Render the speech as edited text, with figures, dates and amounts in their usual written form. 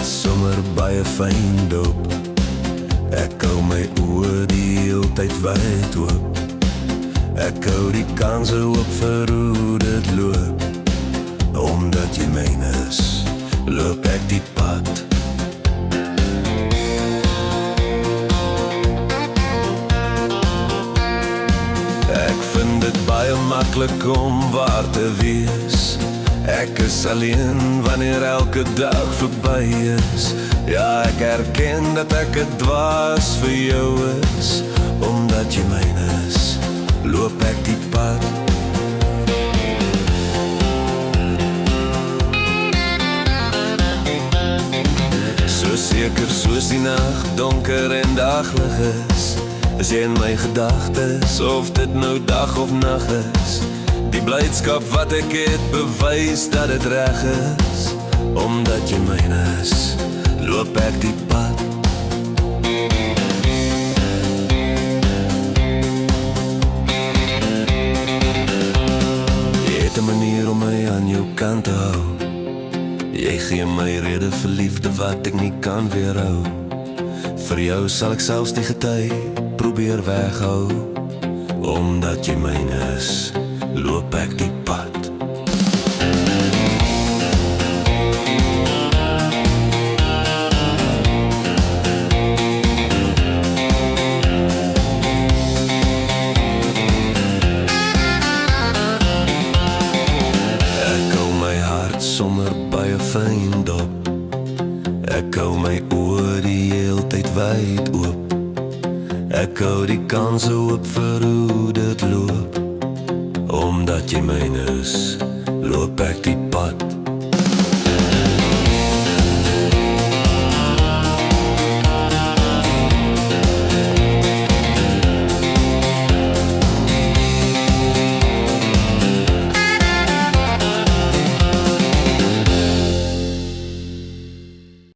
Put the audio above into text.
hart sommer baie fyn dop. Ek hou my oë die heeltyd wyd oop. Ek hou die kanse oop vir hoe dit loop. Omdat jy myne is, loop ek die pad. Ek vind dit baie maklik om waar te wees. Ek is alleen wanneer elke dag verby is. Ja, ek erken dat ek 'n dwaas vir jou is. Omdat jy myne is, loop ek die pad. So seker soos die nag donker en daglig is jy in my gedagtes, of dit nou dag of nag is. Die blydskap wat ek het bewys dat dit reg is. Omdat jy myne is, loop ek die pad. Jy het 'n manier om my aan jou kant te hou. Jy gee my rede vir liefde wat ek nie kan weerhou. Vir jou sal ek selfs die gety probeer weghou. Omdat jy myne is, loop ek die pad. Ek hou my hart sommer baie fyn dop. Ek hou my oë die heeltyd wyd oop. Ek hou die kanse oop vir hoe dit loop. Omdat jy myne is, loop ek die pad.